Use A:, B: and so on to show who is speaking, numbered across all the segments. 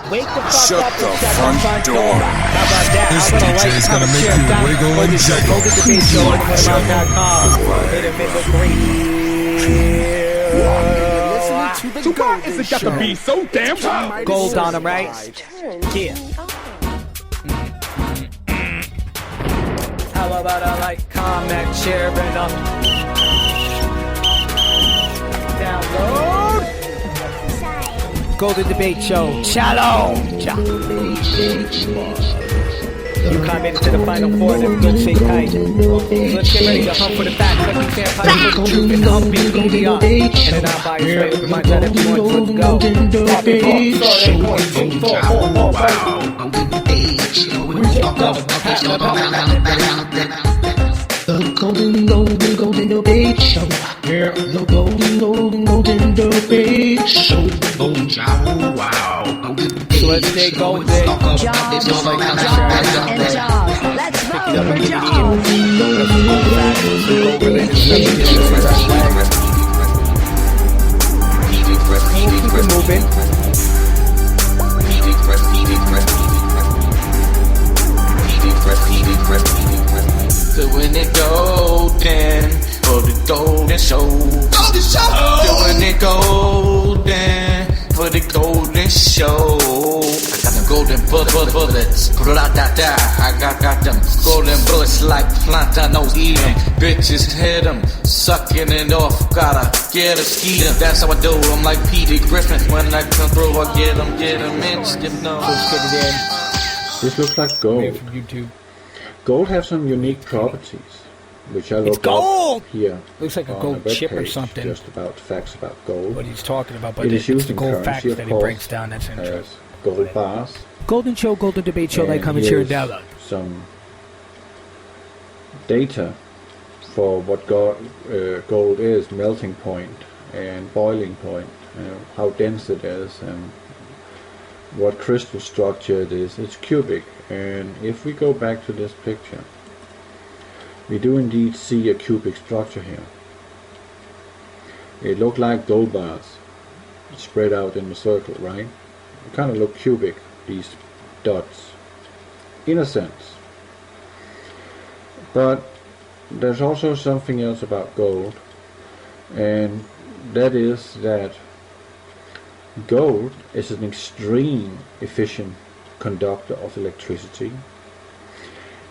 A: Wake the fuck
B: Shut
A: up
B: the
A: and shut
B: front
A: the front
B: door.
A: door. How about that?
C: This
A: I'm gonna
C: DJ is
A: have
C: gonna
A: a
C: make
A: chair
C: you
A: down
C: wiggle
A: for
C: and
A: the
C: jiggle.
A: GoldenDebateShow.com. Hit him in the grill.
D: So why is it got to be so damn loud?
A: Gold on him, right? Yeah. How about I like, comment, share, and download? Golden Debate Show. Shalom. You come into the final four, them good shit tight. Let's get ready to hunt for the facts. Let me stand fight for the truth and hump me to the art. And then I'll buy your way with my time if you want to go.
E: The golden debate show. Yeah, the golden debate show. Wow.
A: So let's say golden.
F: Jobs and jobs. Let's vote for jobs.
A: Keep it moving.
G: Doing it golden for the golden show.
B: Golden Show!
G: Doing it golden for the golden show. I got them golden bullets. I got them golden bullets like plantanos. Eat 'em, bitches hit 'em, sucking it off. Gotta get a ski 'em. That's how I do. I'm like Petey Griffin. When I come through, I get 'em in. Skip no.
A: Let's get it in.
H: This looks like gold.
A: Made from YouTube.
H: Gold has some unique properties, which I looked
A: gold!
H: up here.
A: Looks like a
H: on
A: gold
H: a
A: chip or
H: webpage
A: something.
H: Just about facts about gold.
A: What he's talking about, but
H: It is
A: it's
H: used
A: the
H: in
A: gold facts
H: currency, of
A: that he
H: course,
A: breaks down. That's
H: as
A: interesting.
H: gold bars.
A: Golden Show, Golden Debate Show. Like, comment, share, and
H: here's
A: download.
H: some data for what gold is: melting point and boiling point, how dense it is, and what crystal structure it is. It's cubic. And if we go back to this picture, we do indeed see a cubic structure here. It looked like gold bars spread out in a circle, right? It kind of look cubic, these dots, in a sense. But there's also something else about gold, and that is that gold is an extreme efficient conductor of electricity.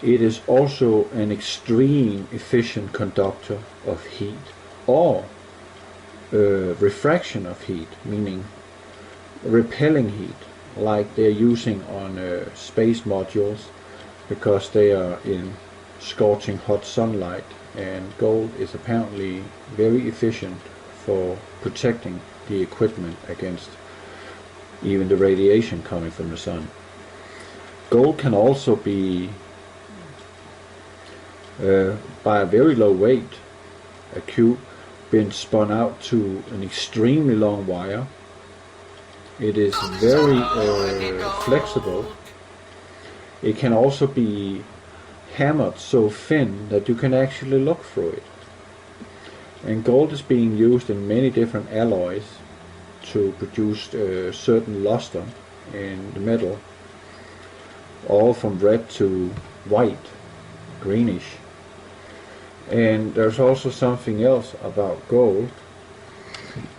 H: It is also an extreme efficient conductor of heat, or refraction of heat, meaning repelling heat, like they're using on space modules, because they are in scorching hot sunlight, and gold is apparently very efficient for protecting the equipment against even the radiation coming from the sun. Gold can also be by a very low weight, a cube, been spun out to an extremely long wire. It is very flexible. It can also be hammered so thin that you can actually look through it. And gold is being used in many different alloys to produce certain luster in the metal, all from red to white, greenish. And there's also something else about gold,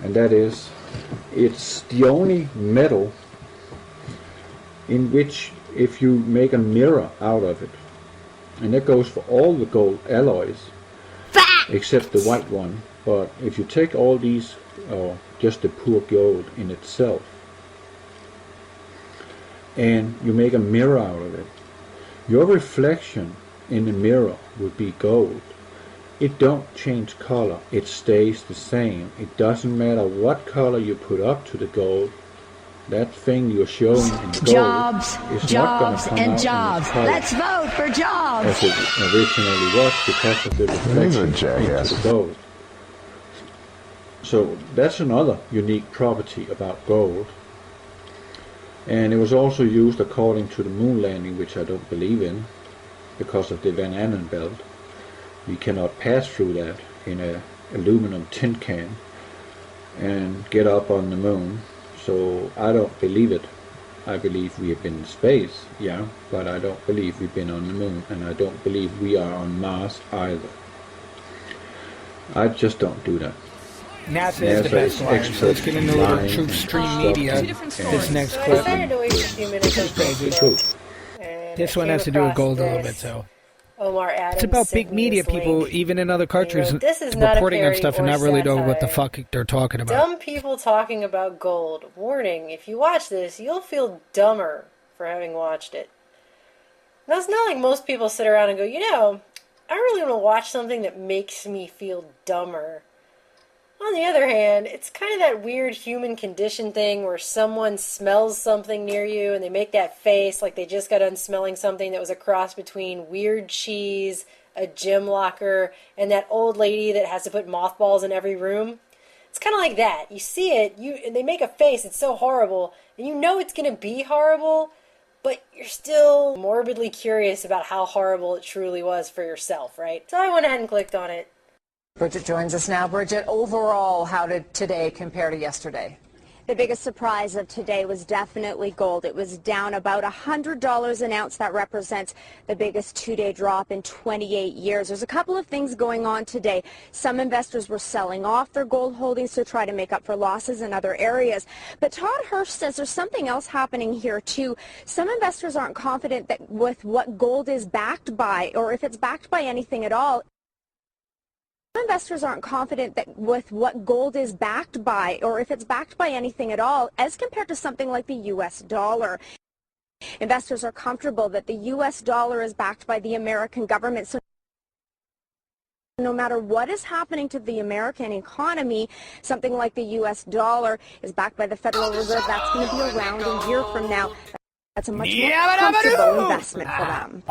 H: and that is it's the only metal in which, if you make a mirror out of it, and that goes for all the gold alloys except the white one, but if you take all these, or just the pure gold in itself, and you make a mirror out of it, your reflection in the mirror would be gold. It don't change color, it stays the same. It doesn't matter what color you put up to the gold, that thing you're showing in gold
F: Jobs,
H: is not going to come
F: and
H: out
F: jobs.
H: in color
F: Let's vote for jobs.
H: as it originally was, because of the reflection into the gold. So that's another unique property about gold. And it was also used according to the moon landing, which I don't believe in, because of the Van Allen belt. You cannot pass through that in a aluminum tin can and get up on the moon. So I don't believe it. I believe we have been in space, yeah, but I don't believe we've been on the moon, and I don't believe we are on Mars either. I just don't do that.
A: NASA is the best liar, so let's get into a little truth stream media. This next
B: So I
A: clip.
B: decided to waste a few minutes on
A: Crazy.
B: Facebook, and
A: This
B: I
A: one
B: came
A: has to do with
B: across
A: gold a little bit,
B: this.
A: so.
B: Omar Adams
A: It's about
B: sent
A: big
B: me
A: media
B: this
A: people,
B: link.
A: even in other countries,
B: This is not a
A: reporting on
B: parody
A: stuff and
B: or
A: not really know what the
B: satire.
A: fuck they're talking about.
B: Dumb people talking about gold. Warning, if you watch this, you'll feel dumber for having watched it. Now, it's not like most people sit around and go, I really want to watch something that makes me feel dumber. On the other hand, it's kind of that weird human condition thing where someone smells something near you and they make that face like they just got done smelling something that was a cross between weird cheese, a gym locker, and that old lady that has to put mothballs in every room. It's kind of like that. You see it, and they make a face, it's so horrible, and you know it's going to be horrible, but you're still morbidly curious about how horrible it truly was for yourself, right? So I went ahead and clicked on it.
C: Bridget joins us now. Bridget, overall, how did today compare to yesterday?
I: The biggest surprise of today was definitely gold. It was down about $100 an ounce. That represents the biggest two-day drop in 28 years. There's a couple of things going on today. Some investors were selling off their gold holdings to try to make up for losses in other areas. But Todd Hirsch says there's something else happening here, too. Some investors aren't confident that with what gold is backed by, or if it's backed by anything at all. Investors aren't confident that with what gold is backed by, or if it's backed by anything at all, as compared to something like the U.S. dollar. Investors are comfortable that the U.S. dollar is backed by the American government. So no matter what is happening to the American economy, something like the U.S. dollar is backed by the Federal Reserve. That's going to be around a year from now. That's a much more comfortable investment for them.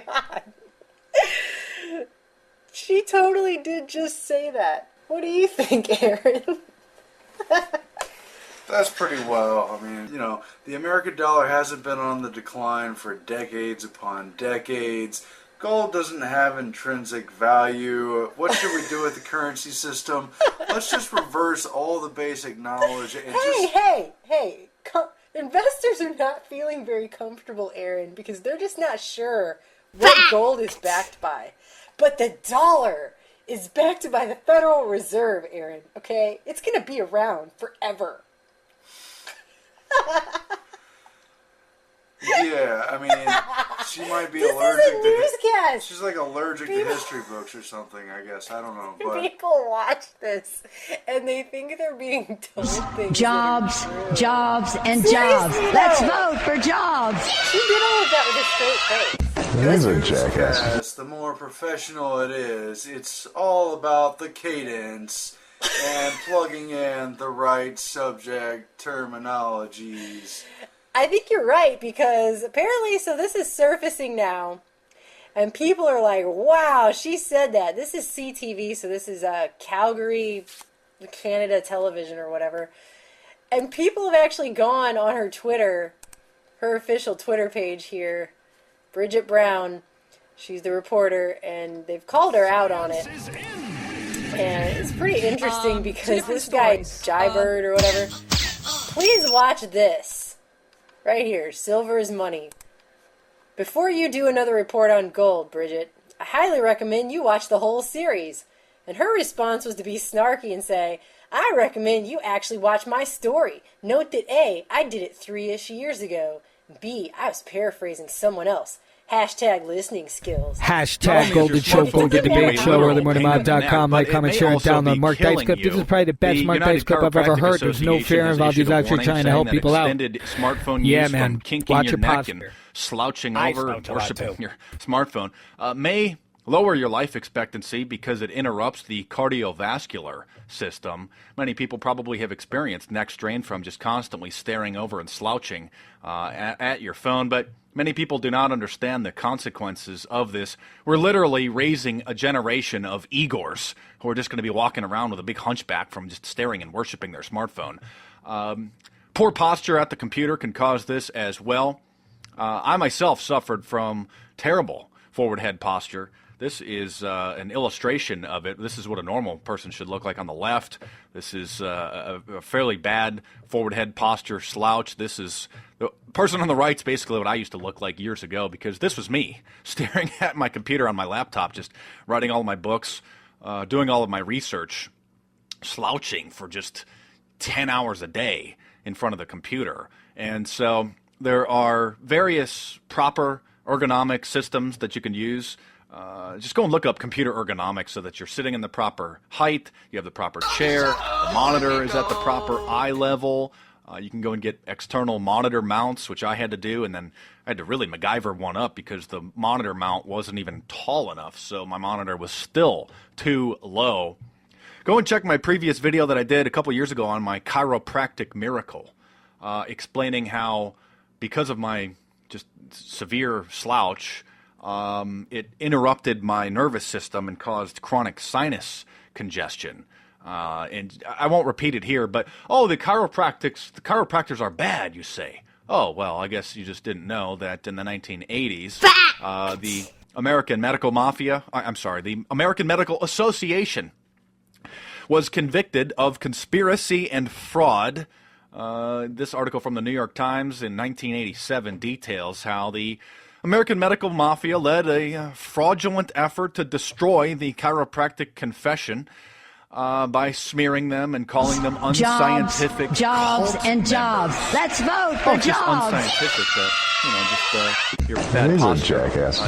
B: God. She totally did just say that. What do you think, Aaron?
J: That's pretty well. I mean, the American dollar hasn't been on the decline for decades upon decades. Gold doesn't have intrinsic value. What should we do with the currency system? Let's just reverse all the basic knowledge and
B: Hey. Investors are not feeling very comfortable, Aaron, because they're just not sure what gold is backed by. But the dollar is backed by the Federal Reserve, Aaron, okay? It's going to be around forever.
J: Yeah, I mean, she might be
B: This
J: allergic
B: is a newscast.
J: She's like allergic to history books or something, I guess. I don't know. But
B: People watch this, and they think they're being told things.
F: Jobs, jobs, and
B: Seriously,
F: jobs.
B: though.
F: Let's vote for jobs.
B: She did all of that with a straight face.
J: He's a jackass. The more professional it is, it's all about the cadence and plugging in the right subject terminologies.
B: I think you're right, because apparently, so this is surfacing now, and people are like, wow, she said that. This is CTV, so this is Calgary, Canada television or whatever. And people have actually gone on her Twitter, her official Twitter page here, Bridget Brown, she's the reporter, and they've called her out on it. And it's pretty interesting because this guy, Jybird or whatever, please watch this. Right here, silver is money. Before you do another report on gold, Bridget, I highly recommend you watch the whole series. And her response was to be snarky and say, I recommend you actually watch my story. Note that A, I did it 3-ish years ago. B, I was paraphrasing someone else. Hashtag listening skills.
A: Hashtag Golden Show, Golden Debate Show, earlymorningmob.com. Like, comment, share, and download. Mark Dice clip. This is probably the best Mark Dice clip I've ever heard. There's no fear involved. He's actually trying to help people out. Yeah, man. Watch your posture.
K: Slouching over, worshiping your smartphone may lower your life expectancy because it interrupts the cardiovascular system. Many people probably have experienced neck strain from just constantly staring over and slouching at your phone, but many people do not understand the consequences of this. We're literally raising a generation of Igors who are just going to be walking around with a big hunchback from just staring and worshiping their smartphone. Poor posture at the computer can cause this as well. I myself suffered from terrible forward head posture This is an illustration of it. This is what a normal person should look like on the left. This is a fairly bad forward head posture slouch. This is the person on the right's basically what I used to look like years ago, because this was me staring at my computer on my laptop, just writing all of my books, doing all of my research, slouching for just 10 hours a day in front of the computer. And so there are various proper ergonomic systems that you can use. Just go and look up computer ergonomics so that you're sitting in the proper height, you have the proper chair, the monitor is at the proper eye level. You can go and get external monitor mounts, which I had to do, and then I had to really MacGyver one up because the monitor mount wasn't even tall enough, so my monitor was still too low. Go and check my previous video that I did a couple years ago on my chiropractic miracle, explaining how, because of my just severe slouch, it interrupted my nervous system and caused chronic sinus congestion. And I won't repeat it here, but, the chiropractors are bad, you say. Oh, well, I guess you just didn't know that in the 1980s, the American Medical the American Medical Association was convicted of conspiracy and fraud. This article from the New York Times in 1987 details how the American medical mafia led a fraudulent effort to destroy the chiropractic confession by smearing them and calling them unscientific
F: jobs and jobs. Let's vote for
K: just
F: jobs.
K: Unscientific that, your bad posture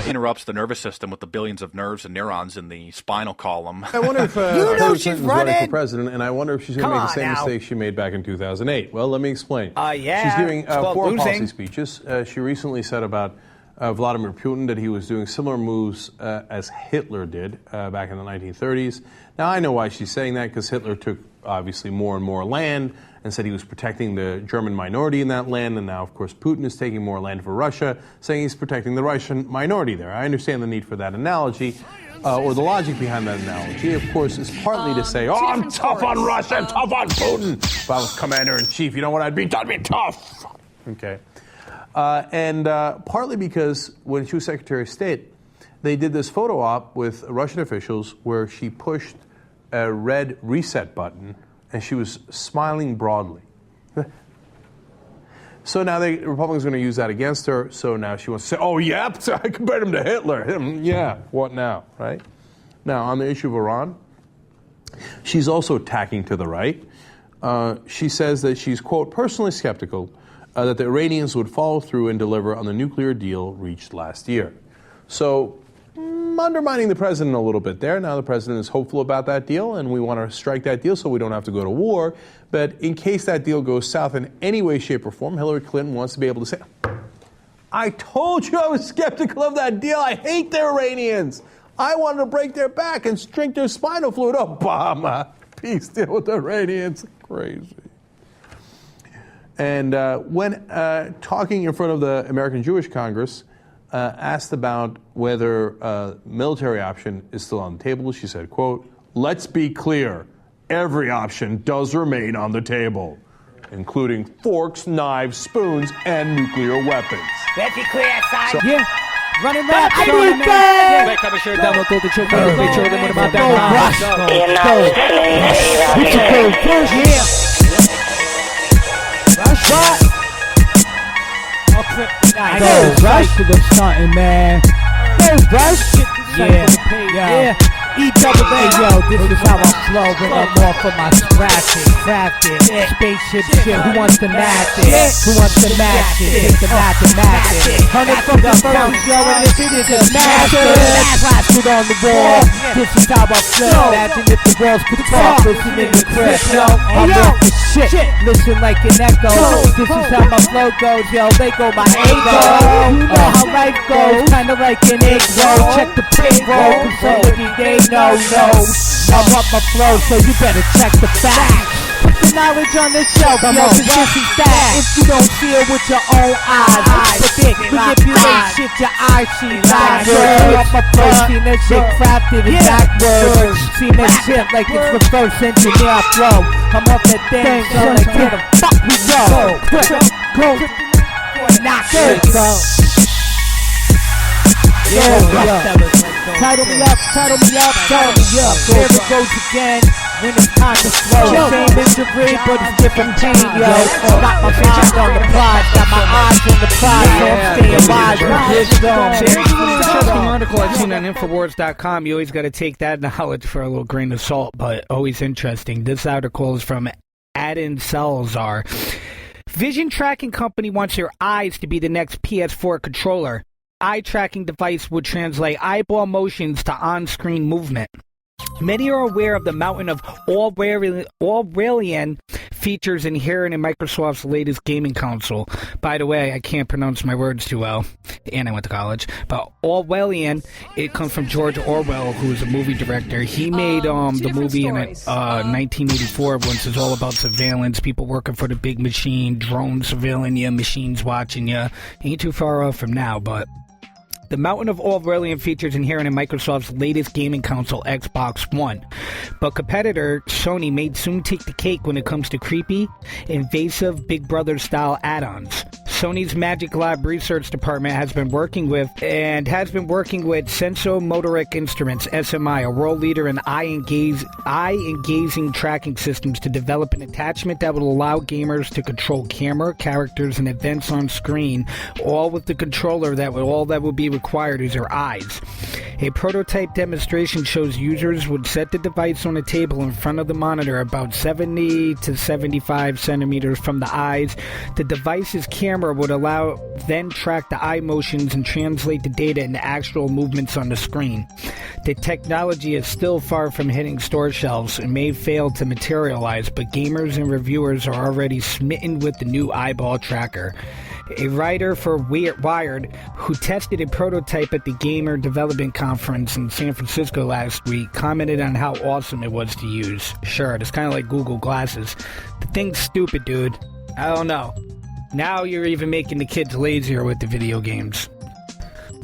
K: interrupts the nervous system with the billions of nerves and neurons in the spinal column.
L: I wonder if Hillary Clinton's running for president, and I wonder if she's going to make the same mistake she made back in 2008. Well, let me explain. She's giving 4 policy speeches. She recently said about Vladimir Putin that he was doing similar moves as Hitler did back in the 1930s. Now, I know why she's saying that, because Hitler took, obviously, more and more land and said he was protecting the German minority in that land, and now, of course, Putin is taking more land for Russia, saying he's protecting the Russian minority there. I understand the need for that analogy, or the logic behind that analogy, of course, is partly to say, I'm tough on Russia, I'm tough on Putin. If I was commander-in-chief, you know what I'd be? I'd be tough. Okay. And partly because when she was Secretary of State, they did this photo op with Russian officials where she pushed a red reset button and she was smiling broadly. So now the Republicans are going to use that against her. So now she wants to say, oh, yeah, I compared him to Hitler. Yeah, what now, right? Now, on the issue of Iran, she's also tacking to the right. She says that she's, quote, personally skeptical that the Iranians would follow through and deliver on the nuclear deal reached last year. So, undermining the president a little bit there. Now the president is hopeful about that deal, and we want to strike that deal so we don't have to go to war. But in case that deal goes south in any way, shape, or form, Hillary Clinton wants to be able to say, I told you I was skeptical of that deal. I hate the Iranians. I wanted to break their back and drink their spinal fluid. Obama, peace deal with the Iranians. Crazy. And when talking in front of the American Jewish Congress, asked about whether military option is still on the table, she said, quote, let's be clear, every option does remain on the table, including forks, knives, spoons, and nuclear weapons.
M: Let's be clear outside.
A: Yeah. Running rap, showing man. Back up and share down with GoldenShow. Make sure that one of my back. Go rush to the starting, man. Go rush. Yeah. E-double-A, yo, this is how I flow when I'm off of my crafted spaceship shit. Who wants to match it? Who wants to match it? Take the mathematics. 100 from the phone, yo, and this is a master. Plastered on the wall. This is how I flow. Imagine if the walls could talk. Listen in the crib, yo. I'm off the shit. Listen like an echo. This is how my flow goes, yo. They go my ego. You know how life goes. Kinda like an egg roll. Check the payroll. Consolidate. No, I'm up my flow, so you better check the facts. Put the knowledge on the shelf, yo, cause this is that. If you don't see it with your own eyes, predict, manipulate shit your eyes see. Like words, up my flow, seen that shit crafted in backwards. Seen that shit like it's reverse engineer flow. I'm off that thing, so like where the fuck we go? Go, not good, bro. Yeah, Title me up, title me up, title me up. There it goes again. When it's time to flow. Same injury, but it's different pain, yo. Got my mind on the prize, got my eyes on the prize, so I'm staying wise. Interesting article I've seen on Infowars.com. You always got to take that knowledge for a little grain of salt, but always interesting. This article is from Adin Salazar. Vision tracking company wants your eyes to be the next PS4 controller. Eye tracking device would translate eyeball motions to on-screen movement. Many are aware of the mountain of Orwellian features inherent in Microsoft's latest gaming console. By the way, I can't pronounce my words too well, and I went to college. But Orwellian, it comes from George Orwell, who is a movie director. He made the movie in 1984, once it's all about surveillance, people working for the big machine, drones surveilling you, machines watching you. Ain't too far off from now, but... The mountain of Orwellian features inherent in Microsoft's latest gaming console, Xbox One. But competitor Sony may soon take the cake when it comes to creepy, invasive Big Brother-style add-ons. Sony's Magic Lab research department has been working with Sensomotoric Instruments, SMI, a world leader in eye-engaging tracking systems, to develop an attachment that will allow gamers to control camera, characters, and events on screen, all with the controller that would be required is your eyes. A prototype demonstration shows users would set the device on a table in front of the monitor about 70 to 75 centimeters from the eyes. The device's camera would then track the eye motions and translate the data into actual movements on the screen. The technology is still far from hitting store shelves and may fail to materialize, but gamers and reviewers are already smitten with the new eyeball tracker. A writer for Wired, who tested a prototype at the Gamer Development Conference in San Francisco last week, commented on how awesome it was to use. Sure, it's kind of like Google Glasses. The thing's stupid, dude. I don't know. Now you're even making the kids lazier with the video games.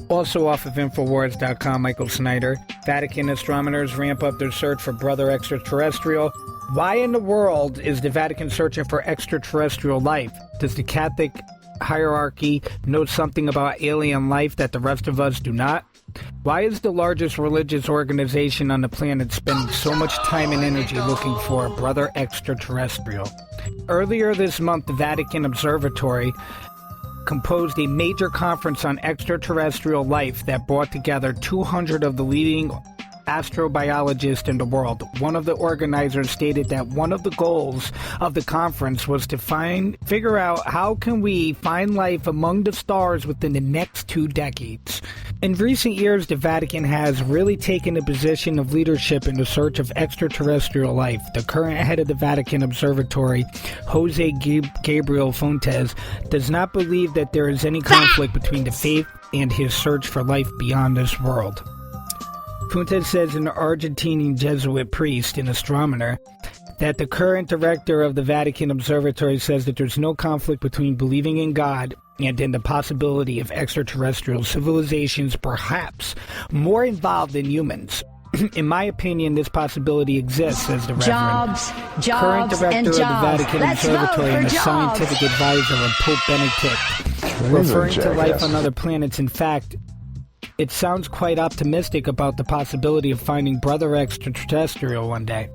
A: Also off of Infowars.com, Michael Snyder. Vatican astronomers ramp up their search for brother extraterrestrial. Why in the world is the Vatican searching for extraterrestrial life? Does the Catholic hierarchy know something about alien life that the rest of us do not? Why is the largest religious organization on the planet spending so much time and energy looking for a brother extraterrestrial? Earlier this month, the Vatican Observatory composed a major conference on extraterrestrial life that brought together 200 of the leading astrobiologist in the world. One of the organizers stated that one of the goals of the conference was to figure out how can we find life among the stars within the next 2 decades. In recent years, the Vatican has really taken a position of leadership in the search of extraterrestrial life. The current head of the Vatican Observatory, Jose Gabriel Fontes, does not believe that there is any conflict between the faith and his search for life beyond this world. Fuentes says, an Argentinian Jesuit priest and astronomer, that the current director of the Vatican Observatory says that there's no conflict between believing in God and in the possibility of extraterrestrial civilizations, perhaps more involved than humans. In my opinion, this possibility exists, says the Reverend. Current director of the Vatican Observatory and a scientific advisor of Pope Benedict, referring to life on other planets. In fact, it sounds quite optimistic about the possibility of finding brother extraterrestrial one day.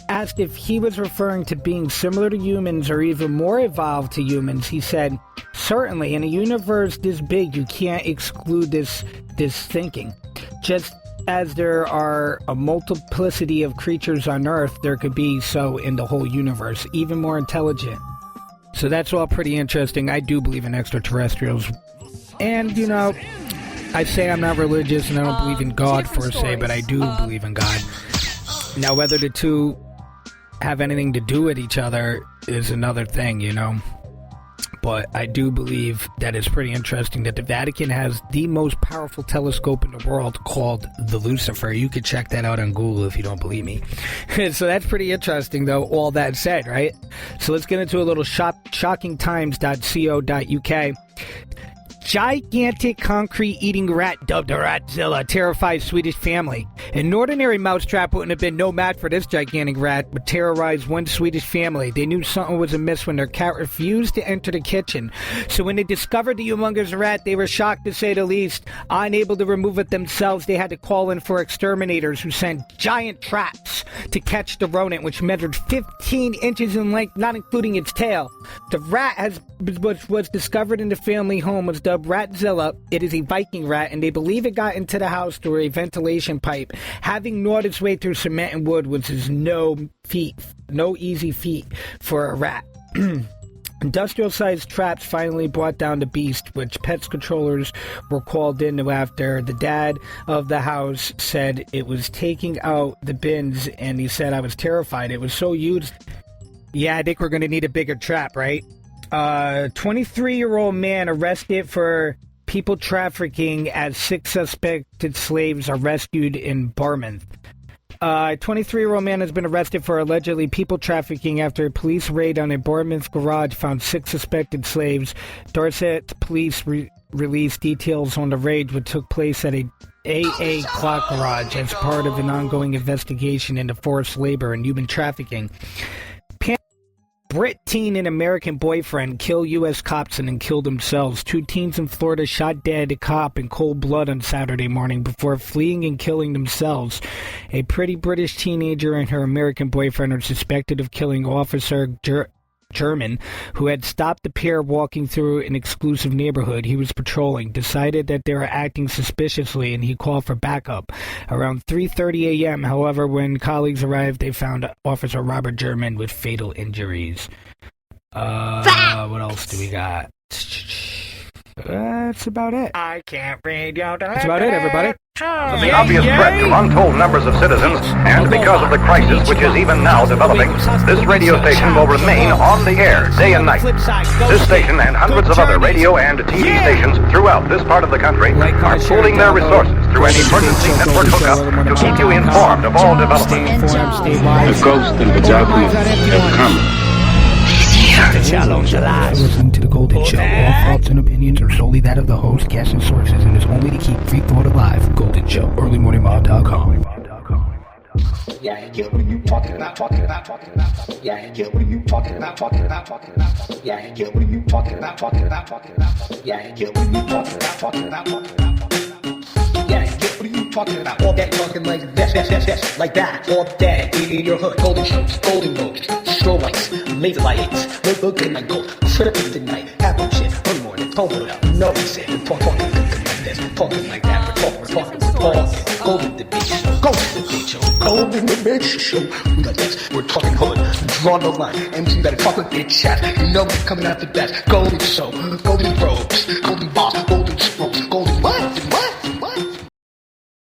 A: Asked if he was referring to being similar to humans or even more evolved to humans, he said, certainly, in a universe this big, you can't exclude this thinking. Just as there are a multiplicity of creatures on Earth, there could be so in the whole universe, even more intelligent. So that's all pretty interesting. I do believe in extraterrestrials. And, you know, I say I'm not religious and I don't believe in God per se, but I do believe in God. Now, whether the two have anything to do with each other is another thing, you know. But I do believe that it's pretty interesting that the Vatican has the most powerful telescope in the world called the Lucifer. You could check that out on Google if you don't believe me. So that's pretty interesting, though, all that said, right? So let's get into a little shockingtimes.co.uk. gigantic concrete-eating rat dubbed a Ratzilla terrifies Swedish family. An ordinary mousetrap wouldn't have been no match for this gigantic rat, but terrorized one Swedish family. They knew something was amiss when their cat refused to enter the kitchen. So when they discovered the humongous rat, they were shocked to say the least. Unable to remove it themselves, they had to call in for exterminators who sent giant traps to catch the rodent, which measured 15 inches in length, not including its tail. The rat was discovered in the family home was dubbed Ratzilla. It is a Viking rat, and they believe it got into the house through a ventilation pipe. Having gnawed its way through cement and wood was no easy feat for a rat. Industrial-sized traps finally brought down the beast, which pest controllers were called in after. The dad of the house said it was taking out the bins, and he said, I was terrified. It was so huge. Yeah, I think we're going to need a bigger trap, right? 23-year-old man arrested for people trafficking as 6 suspected slaves are rescued in Bournemouth. A 23-year-old man has been arrested for allegedly people trafficking after a police raid on a Bournemouth garage found 6 suspected slaves. Dorset police released details on the raid, which took place at a AA clock garage as part of an ongoing investigation into forced labor and human trafficking. Brit teen and American boyfriend kill U.S. cops and then killed themselves. 2 teens in Florida shot dead a cop in cold blood on Saturday morning before fleeing and killing themselves. A pretty British teenager and her American boyfriend are suspected of killing Officer German, who had stopped the pair walking through an exclusive neighborhood he was patrolling, decided that they were acting suspiciously, and he called for backup. Around 3:30 a.m., however, when colleagues arrived, they found Officer Robert German with fatal injuries. What else do we got? That's about it. I can't read your That's about it, everybody.
M: The obvious threat to untold numbers of citizens, and because of the crisis which is even now developing, this radio station will remain on the air day and night. This station and hundreds of other radio and TV stations throughout this part of the country are pooling their resources through an emergency network hookup to keep you informed of all developments.
E: The ghost and the darkness have come.
A: Listening to The Golden Show. All thoughts and opinions are solely that of the host, guests, and sources, and is only to keep free thought alive. Golden Show, earlymorningmob.com.
E: Yeah, I get what you talking about. Yeah, I get what you talking about. Yeah, I get what you talking about. Yeah, I get what you talking about. Yeah, I get what you talking about. All that talking like this, like that. All that in your hood. Golden shows, golden roads, strobe lights, laser lights. Look at my gold. Tripping tonight. Apple shit. One more. Talking about. No, he said. Talking like this. Talking like that. We're talking. Golden Debate Show. Golden Debate Show. Golden Debate Show. We got this. We're talking hood. Draw no line. MC better talk with bitch chat. You know we're coming out the best. Golden Show. Golden robes. Golden boss. Golden